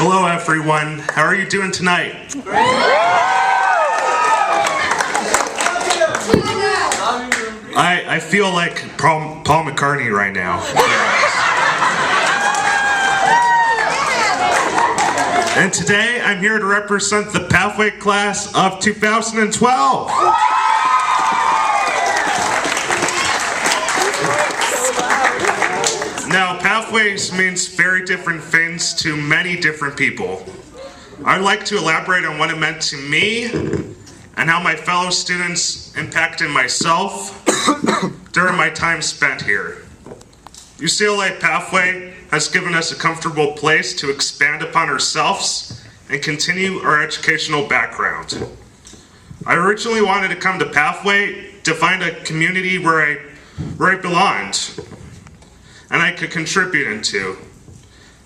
Hello everyone, how are you doing tonight? I feel like Paul McCartney right now. And today I'm here to represent the Pathway class of 2012. Now, pathways means very different things to many different people. I'd like to elaborate on what it meant to me and how my fellow students impacted myself during my time spent here. UCLA Pathway has given us a comfortable place to expand upon ourselves and continue our educational background. I originally wanted to come to Pathway to find a community where I belonged and I could contribute into.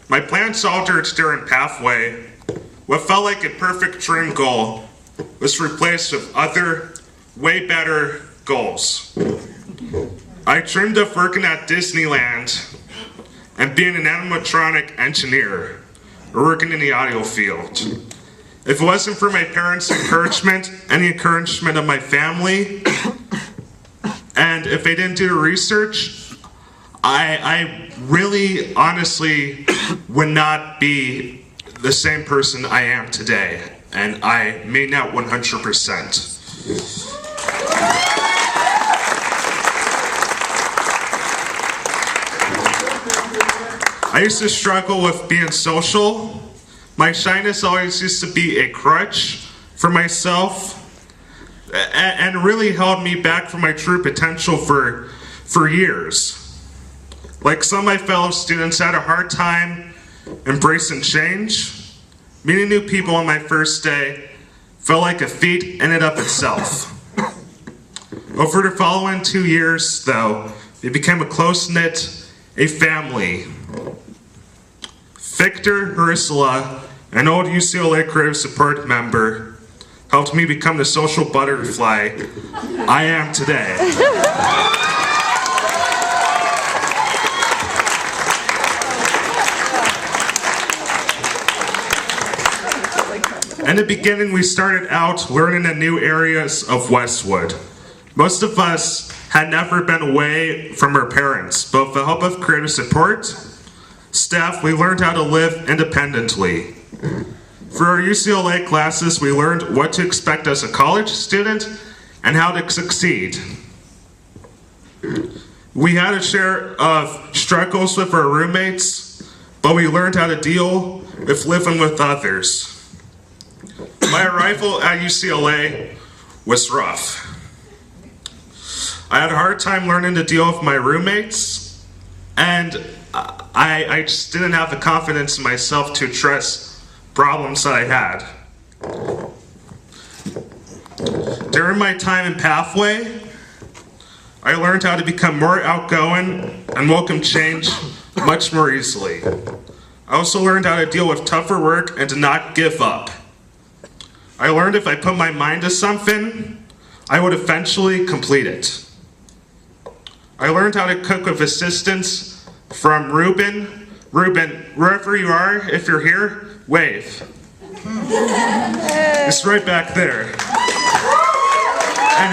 My plans altered during Pathway. What felt like a perfect dream goal was replaced with other, way better goals. I dreamed of working at Disneyland and being an animatronic engineer or working in the audio field. If it wasn't for my parents' encouragement and the encouragement of my family, and if they didn't do the research, I really, honestly, would not be the same person I am today, and I mean that 100%. I used to struggle with being social. My shyness always used to be a crutch for myself, and really held me back from my true potential for years. Like some of my fellow students, I had a hard time embracing change. Meeting new people on my first day felt like a feat in and of itself. Over the following 2 years, though, it became a close-knit, a family. Victor, Ursula, an old UCLA creative support member, helped me become the social butterfly I am today. In the beginning, we started out learning the new areas of Westwood. Most of us had never been away from our parents, but with the help of creative support staff, we learned how to live independently. For our UCLA classes, we learned what to expect as a college student and how to succeed. We had a share of struggles with our roommates, but we learned how to deal with living with others. My arrival at UCLA was rough. I had a hard time learning to deal with my roommates, and I just didn't have the confidence in myself to address problems that I had. During my time in Pathway, I learned how to become more outgoing and welcome change much more easily. I also learned how to deal with tougher work and to not give up. I learned if I put my mind to something, I would eventually complete it. I learned how to cook with assistance from Ruben. Ruben, wherever you are, if you're here, wave. It's right back there. And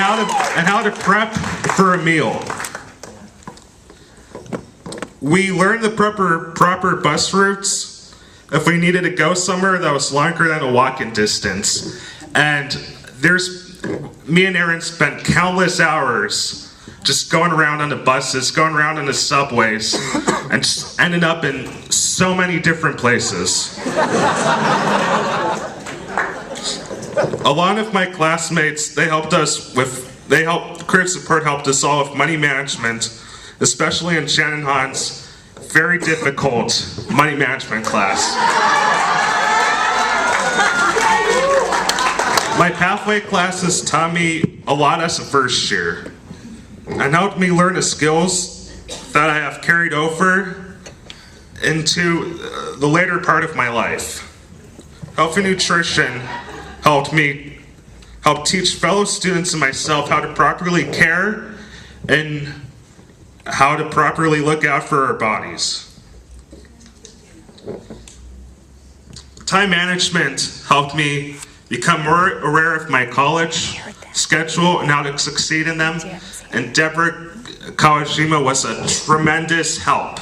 how to prep for a meal. We learned the proper bus routes if we needed to go somewhere that was longer than a walking distance. And me and Aaron spent countless hours just going around on the buses, going around on the subways, and just ended up in so many different places. A lot of my classmates, creative support helped us all with money management, especially in Shannon Hahn's very difficult money management class. My Pathway classes taught me a lot as a first year and helped me learn the skills that I have carried over into the later part of my life. Healthy nutrition helped teach fellow students and myself how to properly care and how to properly look out for our bodies. Time management helped me become more aware of my college schedule and how to succeed in them. And Deborah Kawashima was a tremendous help.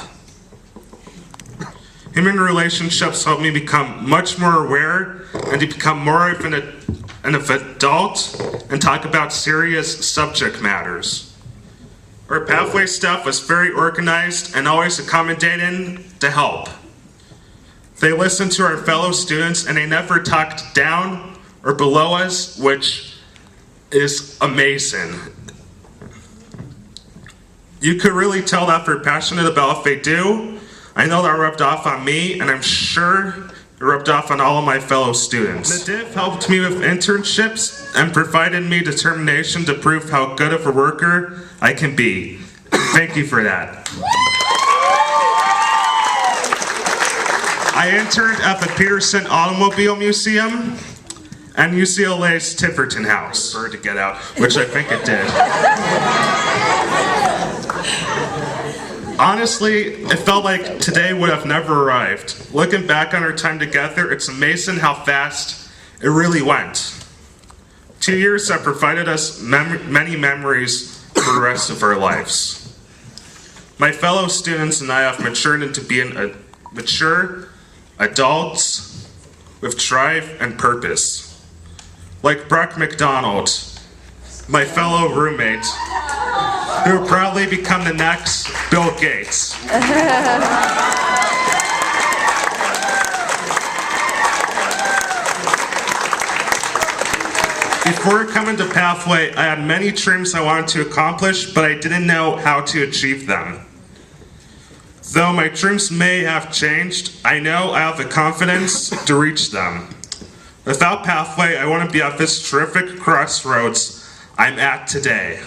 Human relationships helped me become much more aware and to become more of an adult and talk about serious subject matters. Our pathway staff was very organized and always accommodating to help. They listened to our fellow students and they never talked down or below us, which is amazing. You could really tell that they're passionate about what they do. I know that rubbed off on me, and I'm sure it rubbed off on all of my fellow students. The div helped me with internships and provided me determination to prove how good of a worker I can be. Thank you for that. I interned at the Peterson Automobile Museum and UCLA's Tiverton House. For it to get out, which I think it did. Honestly, it felt like today would have never arrived. Looking back on our time together, it's amazing how fast it really went. 2 years have provided us many memories for the rest of our lives. My fellow students and I have matured into being mature adults with drive and purpose. Like Brock McDonald, my fellow roommate, who will probably become the next Bill Gates. Before coming to Pathway, I had many dreams I wanted to accomplish, but I didn't know how to achieve them. Though my dreams may have changed, I know I have the confidence to reach them. Without Pathway, I wouldn't be at this terrific crossroads I'm at today.